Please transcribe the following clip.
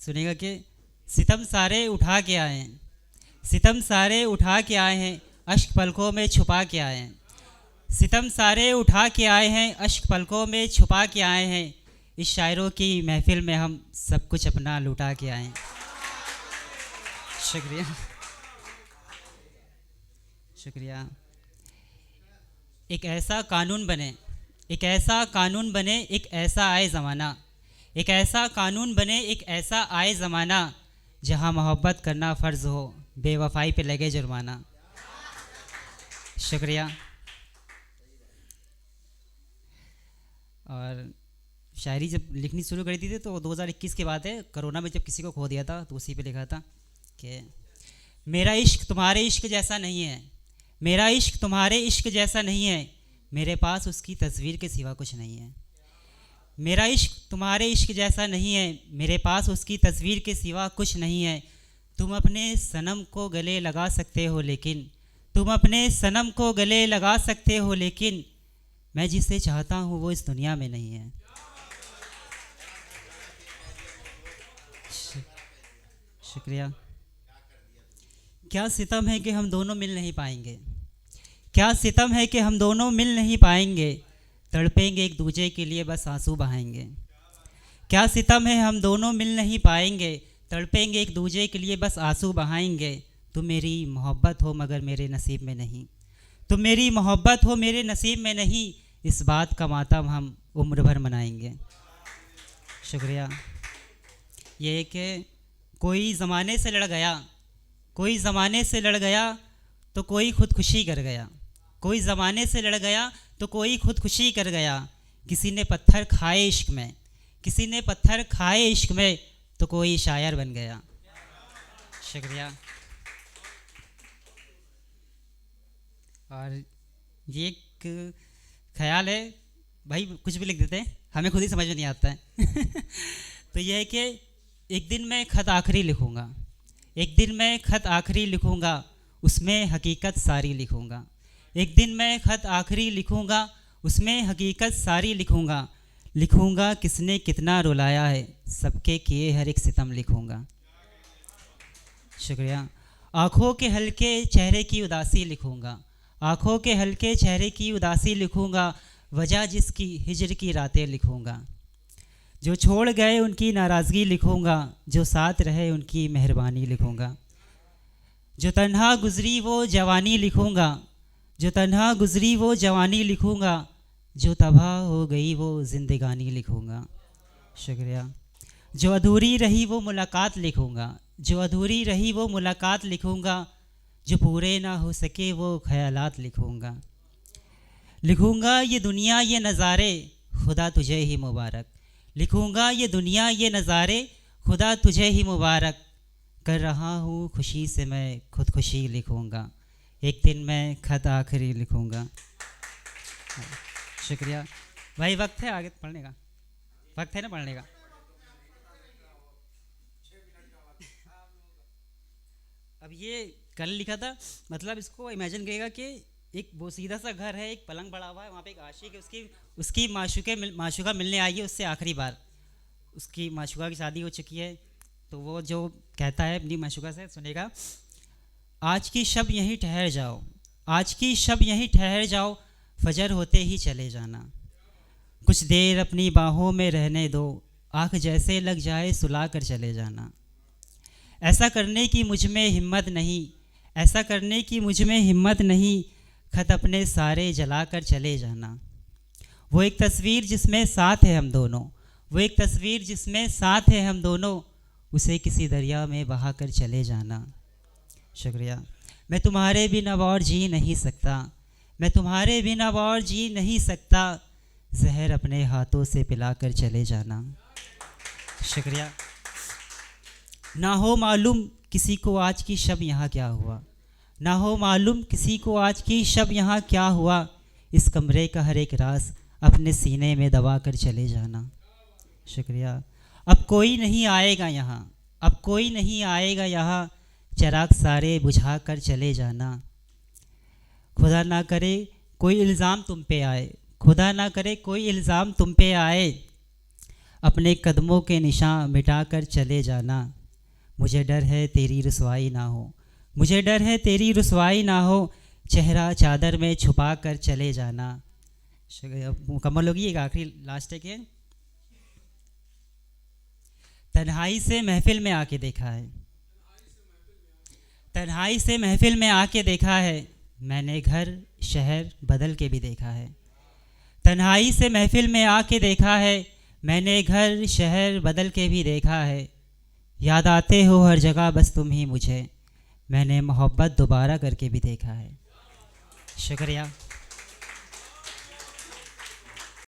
सुनेगा कि सितम सारे उठा के आए हैं, सितम सारे उठा के आए हैं, अश्क पलकों में छुपा के आए हैं। सितम सारे उठा के आए हैं, अश्क पलकों में छुपा के आए हैं। इस शायरों की महफिल में हम सब कुछ अपना लुटा के आए हैं। शुक्रिया, शुक्रिया। एक ऐसा कानून बने, एक ऐसा कानून बने, एक ऐसा आए ज़माना, एक ऐसा कानून बने, एक ऐसा आए ज़माना, जहाँ मोहब्बत करना फ़र्ज़ हो, बेवफाई पे लगे जुर्माना। शुक्रिया। और शायरी जब लिखनी शुरू करी थी तो 2021 की बात है, कोरोना में जब किसी को खो दिया था तो उसी पे लिखा था कि मेरा इश्क तुम्हारे इश्क जैसा नहीं है, मेरा इश्क तुम्हारे इश्क जैसा नहीं है, मेरे पास उसकी तस्वीर के सिवा कुछ नहीं है। मेरा इश्क तुम्हारे इश्क जैसा नहीं है, मेरे पास उसकी तस्वीर के सिवा कुछ नहीं है। तुम अपने सनम को गले लगा सकते हो लेकिन, तुम अपने सनम को गले लगा सकते हो लेकिन, मैं जिसे चाहता हूँ वो इस दुनिया में नहीं है। शुक्रिया। क्या सितम है कि हम दोनों मिल नहीं पाएंगे, क्या सितम है कि हम दोनों मिल नहीं पाएंगे, तड़पेंगे एक दूजे के लिए बस आंसू बहाएंगे। क्या सितम है हम दोनों मिल नहीं पाएंगे, तड़पेंगे एक दूजे के लिए बस आंसू बहाएंगे। तुम मेरी मोहब्बत हो मगर मेरे नसीब में नहीं, तुम मेरी मोहब्बत हो मेरे नसीब में नहीं, इस बात का मातम हम उम्र भर मनाएंगे। शुक्रिया। ये कि कोई ज़माने से लड़ गया, कोई ज़माने से लड़ गया तो कोई खुदकुशी कर गया, कोई ज़माने से लड़ गया तो कोई खुदकुशी कर गया। किसी ने पत्थर खाए इश्क में, किसी ने पत्थर खाए इश्क में, तो कोई शायर बन गया। शुक्रिया। और ये एक ख्याल है भाई, कुछ भी लिख देते हैं, हमें खुद ही समझ में नहीं आता है। तो यह है कि एक दिन मैं ख़त आखिरी लिखूँगा, एक दिन मैं ख़त आखिरी लिखूँगा, उसमें हकीकत सारी लिखूँगा। एक दिन मैं ख़त आखिरी लिखूँगा, उसमें हकीकत सारी लिखूँगा। लिखूँगा किसने कितना रुलाया है, सबके किए हर एक सितम लिखूँगा। शुक्रिया। आँखों के हल्के चेहरे की उदासी लिखूँगा, आँखों के हल्के चेहरे की उदासी लिखूँगा, वजह जिसकी हिजर की रातें लिखूँगा। जो छोड़ गए उनकी नाराज़गी लिखूँगा, जो साथ रहे उनकी मेहरबानी लिखूँगा। जो तन्हा गुज़री वो जवानी लिखूँगा, जो तन्हा गुज़री वो जवानी लिखूँगा, जो तबाह हो गई वो ज़िंदगानी लिखूँगा। शुक्रिया। जो अधूरी रही वो मुलाकात लिखूँगा, जो अधूरी रही वो मुलाकात लिखूँगा, जो पूरे ना हो सके वो ख़यालात लिखूँगा। लिखूँगा ये दुनिया ये नज़ारे, खुदा तुझे ही मुबारक। लिखूँगा ये दुनिया ये नज़ारे, खुदा तुझे ही मुबारक। कर रहा हूँ खुशी से मैं खुदकुशी लिखूँगा, एक दिन मैं ख़त आखिरी लिखूँगा। शुक्रिया भाई। वक्त है आगे पढ़ने का, वक्त है ना पढ़ने का। अब ये कल लिखा था, मतलब इसको इमेजिन करिएगा कि एक वो सीधा सा घर है, एक पलंग पड़ा हुआ है, वहाँ पे एक आशिक है, उसकी माशूका मिलने आई है उससे आखिरी बार। उसकी माशूका की शादी हो चुकी है, तो वो जो कहता है अपनी माशूका से, सुनेगा। आज की शब यहीं ठहर जाओ, आज की शब यहीं ठहर जाओ, फजर होते ही चले जाना। कुछ देर अपनी बाहों में रहने दो, आँख जैसे लग जाए सुला कर चले जाना। ऐसा करने की मुझ में हिम्मत नहीं, ऐसा करने की मुझ में हिम्मत नहीं, खत अपने सारे जला कर चले जाना। वो एक तस्वीर जिसमें साथ है हम दोनों, वो एक तस्वीर जिसमें साथ है हम दोनों, उसे किसी दरिया में बहा कर चले जाना। शुक्रिया। मैं तुम्हारे बिना और जी नहीं सकता, मैं तुम्हारे बिना और जी नहीं सकता, जहर अपने हाथों से पिलाकर चले जाना। शुक्रिया। ना हो मालूम किसी को आज की शब यहाँ क्या हुआ, ना हो मालूम किसी को आज की शब यहाँ क्या हुआ, इस कमरे का हर एक राज अपने सीने में दबा कर चले जाना। शुक्रिया। अब कोई नहीं आएगा यहाँ, अब कोई नहीं आएगा यहाँ, चिराग सारे बुझा कर चले जाना। खुदा ना करे कोई इल्ज़ाम तुम पे आए, खुदा ना करे कोई इल्ज़ाम तुम पे आए, अपने कदमों के निशान मिटा कर चले जाना। मुझे डर है तेरी रुसवाई ना हो, मुझे डर है तेरी रुसवाई ना हो, चेहरा चादर में छुपा कर चले जाना। मुकम्मल होगी। एक आखिरी लास्ट है कि तन्हाई से महफिल में आके देखा है, तन्हाई से महफिल में आके देखा है, मैंने घर शहर बदल के भी देखा है। तन्हाई से महफिल में आके देखा है, मैंने घर शहर बदल के भी देखा है। याद आते हो हर जगह बस तुम ही मुझे, मैंने मोहब्बत दोबारा करके भी देखा है। शुक्रिया।